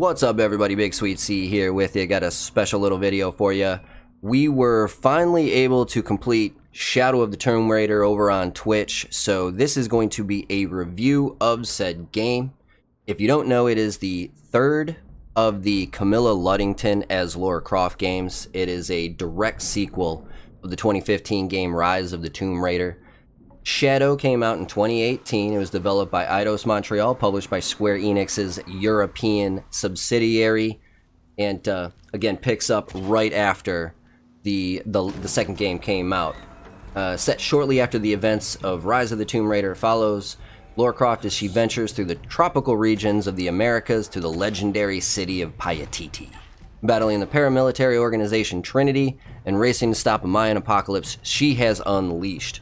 What's up, everybody? BigSweetC here with you. Got a special little video for you. We were finally able to complete Shadow of the Tomb Raider over on Twitch, so this is going to be a review of said game. If you don't know, it is the third of the Camilla Luddington as Lara Croft games. It is a direct sequel of the 2015 game Rise of the Tomb Raider. Shadow came out in 2018. It was developed by Eidos Montreal, published by Square Enix's European subsidiary, and again picks up right after the second game came out. Set shortly after the events of Rise of the Tomb Raider, follows Lara Croft as she ventures through the tropical regions of the Americas to the legendary city of Paititi, battling the paramilitary organization Trinity and racing to stop a Mayan apocalypse she has unleashed.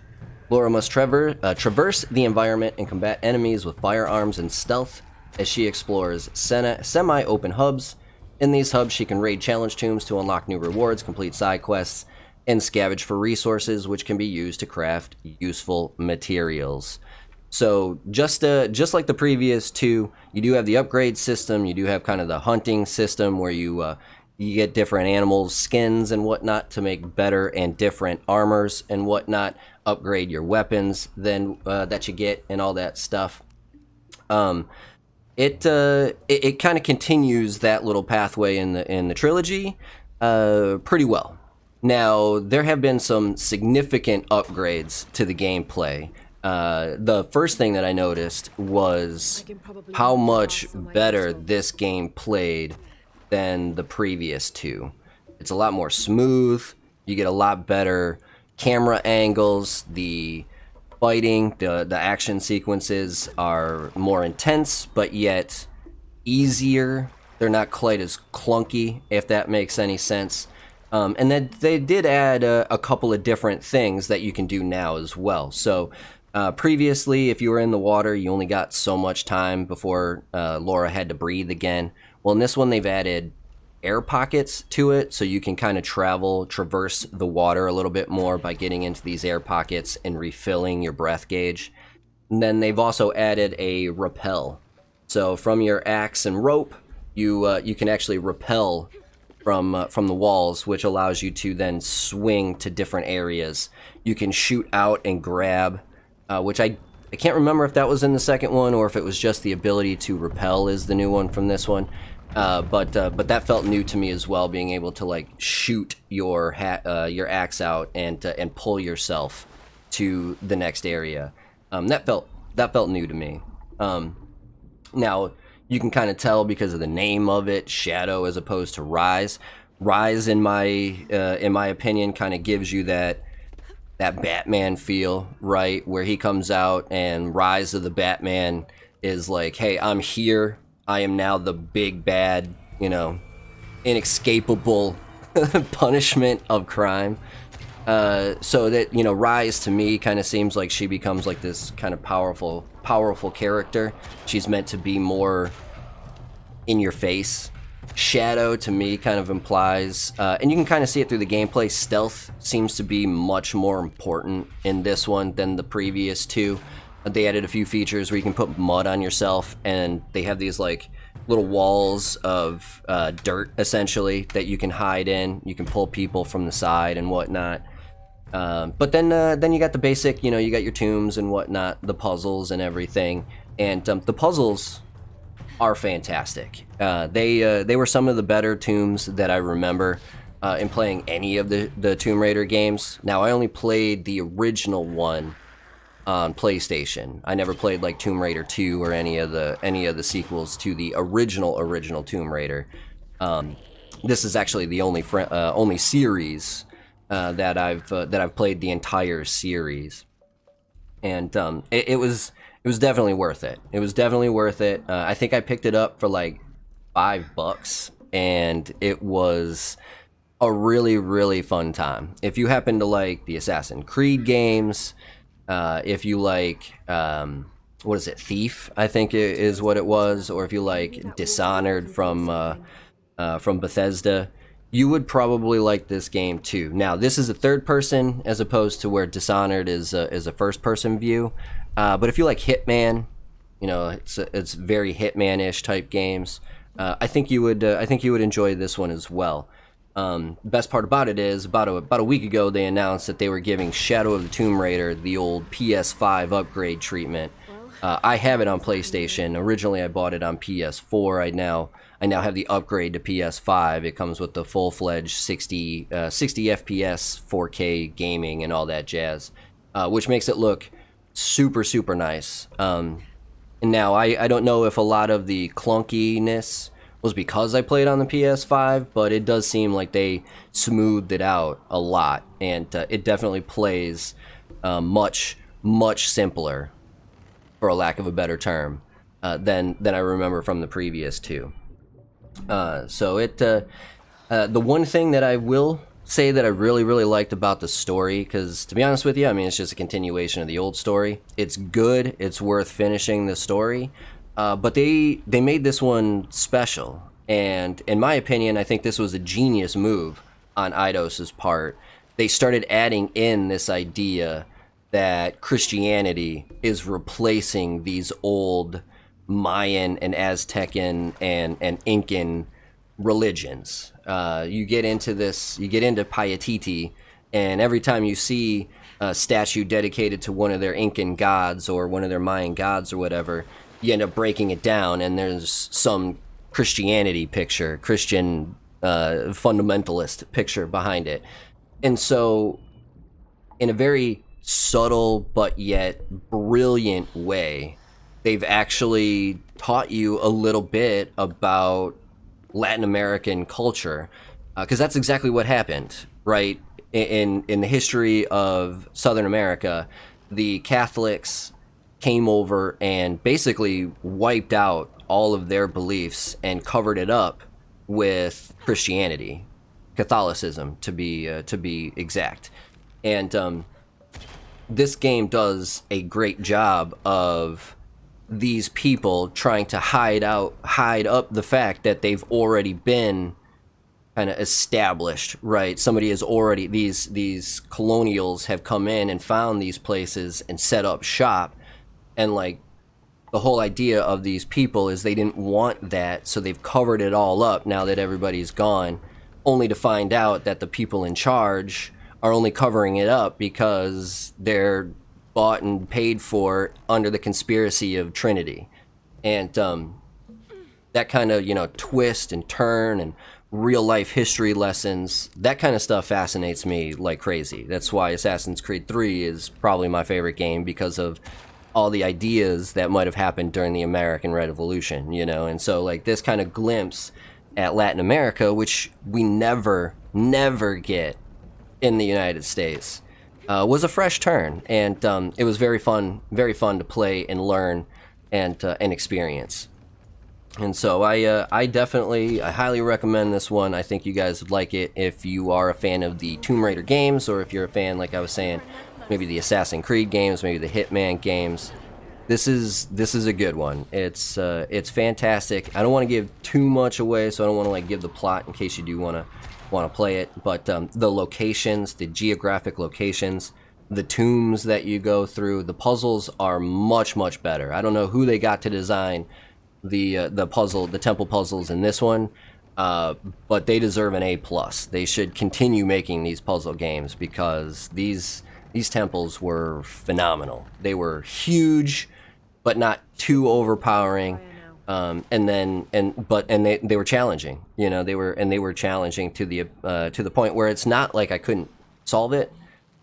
Lara must traverse the environment and combat enemies with firearms and stealth as she explores semi-open hubs. In these hubs, she can raid challenge tombs to unlock new rewards, complete side quests, and scavenge for resources which can be used to craft useful materials. So just like the previous two, you do have the upgrade system. You do have kind of the hunting system where you get different animals, skins and whatnot to make better and different armors and whatnot. Upgrade your weapons then that you get and all that stuff. It kind of continues that little pathway in the trilogy pretty well. Now there have been some significant upgrades to the gameplay. The first thing that I noticed was how much better this game played than the previous two. It's a lot more smooth. You get a lot better camera angles. The fighting, the action sequences are more intense, but yet easier. They're not quite as clunky, if that makes any sense. And then they did add a couple of different things that you can do now as well. So previously, if you were in the water, you only got so much time before Lara had to breathe again. Well, in this one, they've added air pockets to it, so you can kind of traverse the water a little bit more by getting into these air pockets and refilling your breath gauge. And then they've also added a rappel. So from your axe and rope, you can actually rappel from the walls, which allows you to then swing to different areas. You can shoot out and grab, which I can't remember if that was in the second one or if it was just the ability to rappel is the new one from this one. But that felt new to me as well, being able to like shoot your axe out and pull yourself to the next area. That felt new to me. Now you can kind of tell because of the name of it, Shadow as opposed to Rise. Rise, in my opinion, kind of gives you that Batman feel, right? Where he comes out and Rise of the Batman is like, hey, I'm here. I am now the big bad, inescapable punishment of crime. So that, Rise to me kind of seems like she becomes like this kind of powerful character. She's meant to be more in your face. Shadow to me kind of implies, and you can kind of see it through the gameplay, stealth seems to be much more important in this one than the previous two. They added a few features where you can put mud on yourself, and they have these like little walls of dirt essentially that you can hide in. You can pull people from the side and whatnot. But then you got the basic, you got your tombs and whatnot, the puzzles and everything. And the puzzles are fantastic. They were some of the better tombs that I remember in playing any of the Tomb Raider games. Now I only played the original one on PlayStation. I never played like Tomb Raider 2 or any of the sequels to the original Tomb Raider. This is actually the only series that I've played the entire series, and it was definitely worth it. It was definitely worth it. I think I picked it up for like $5, and it was a really, really fun time. If you happen to like the Assassin's Creed games, if you like, what is it, Thief, I think is what it was, or if you like Dishonored from Bethesda, you would probably like this game too. Now, this is a third person as opposed to where Dishonored is a first person view. But if you like Hitman, it's very Hitman-ish type games. I think you would enjoy this one as well. Best part about it is about a week ago they announced that they were giving Shadow of the Tomb Raider the old PS5 upgrade treatment. I have it on PlayStation. Originally I bought it on PS4. I now have the upgrade to PS5. It comes with the full-fledged 60 FPS 4K gaming and all that jazz, which makes it look super, super nice. And now I don't know if a lot of the clunkiness was because I played on the PS5, but it does seem like they smoothed it out a lot, and it definitely plays much, much simpler, for a lack of a better term, than I remember from the previous two. The one thing that I will say that I really, really liked about the story, because to be honest with you, I mean, it's just a continuation of the old story. It's good. It's worth finishing the story. But they made this one special. And in my opinion, I think this was a genius move on Eidos's part. They started adding in this idea that Christianity is replacing these old Mayan and Aztecan and Incan religions. You get into Paititi, and every time you see a statue dedicated to one of their Incan gods or one of their Mayan gods or whatever, you end up breaking it down, and there's some Christianity picture, Christian fundamentalist picture behind it. And so, in a very subtle but yet brilliant way, they've actually taught you a little bit about Latin American culture, because that's exactly what happened, right? In the history of Southern America, the Catholics came over and basically wiped out all of their beliefs and covered it up with Christianity, Catholicism to be exact. And this game does a great job of these people trying to hide up the fact that they've already been kind of established, right? Somebody has already, these colonials have come in and found these places and set up shop, and like the whole idea of these people is they didn't want that, so they've covered it all up now that everybody's gone, only to find out that the people in charge are only covering it up because they're bought and paid for under the conspiracy of Trinity. And that kind of, twist and turn and real life history lessons, that kind of stuff fascinates me like crazy. That's why Assassin's Creed 3 is probably my favorite game, because of all the ideas that might have happened during the American Revolution, And so like this kind of glimpse at Latin America, which we never get in the United States, was a fresh turn, and it was very fun to play and learn and experience. And so I highly recommend this one. I think you guys would like it if you are a fan of the Tomb Raider games, or if you're a fan, like I was saying, maybe the Assassin's Creed games, maybe the Hitman games. This is a good one. It's fantastic. I don't want to give too much away, so I don't want to like give the plot in case you do want to play it. But the locations, the geographic locations, the tombs that you go through, the puzzles are much, much better. I don't know who they got to design the temple puzzles in this one, but they deserve an A+. They should continue making these puzzle games, because these temples were phenomenal. They were huge, but not too overpowering. They were challenging. They were challenging to the point where it's not like I couldn't solve it,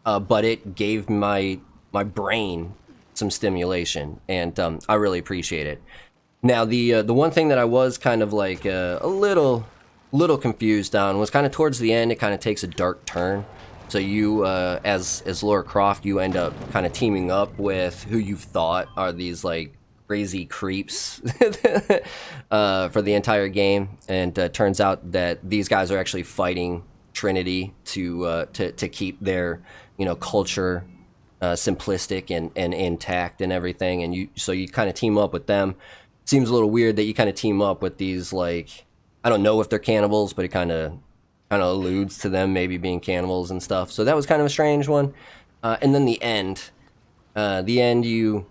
but it gave my brain some stimulation, and I really appreciate it. Now, the one thing that I was kind of like a little confused on was kind of towards the end. It kind of takes a dark turn. So you, as Lara Croft, you end up kind of teaming up with who you thought are these like crazy creeps for the entire game, and turns out that these guys are actually fighting Trinity to keep their culture simplistic and intact and everything. And you kind of team up with them. Seems a little weird that you kind of team up with these, like, I don't know if they're cannibals, but it kind of alludes to them maybe being cannibals and stuff. So that was kind of a strange one. And then the end you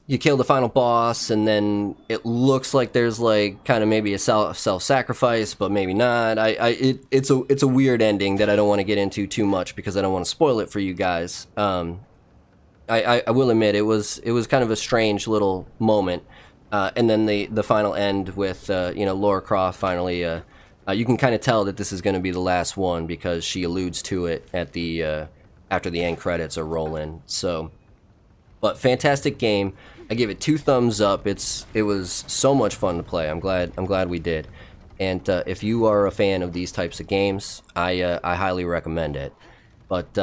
you kill the final boss, and then it looks like there's like kind of maybe a self-sacrifice, but maybe not. It's a weird ending that I don't want to get into too much because I don't want to spoil it for you guys. I will admit it was kind of a strange little moment, and then the final end with Lara Croft finally. You can kind of tell that this is going to be the last one because she alludes to it at the after the end credits are rolling. So, but fantastic game. I give it 2 thumbs up. It was so much fun to play. I'm glad we did. And if you are a fan of these types of games, I highly recommend it. But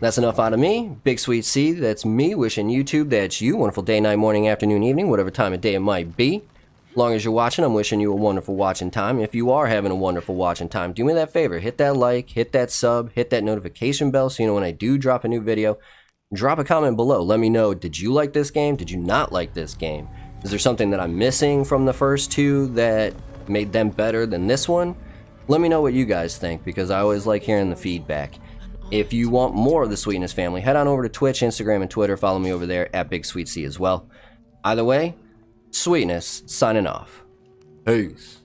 that's enough out of me. BigSweetC, that's me, wishing YouTube, that's you. Wonderful day, night, morning, afternoon, evening, whatever time of day it might be. As long as you're watching, I'm wishing you a wonderful watching time. If you are having a wonderful watching time, do me that favor. Hit that like, hit that sub, hit that notification bell so you know when I do drop a new video. Drop a comment below. Let me know, did you like this game? Did you not like this game? Is there something that I'm missing from the first 2 that made them better than this one? Let me know what you guys think because I always like hearing the feedback. If you want more of the Sweetness family, head on over to Twitch, Instagram, and Twitter. Follow me over there at BigSweetC as well. Either way, Sweetness signing off. Peace.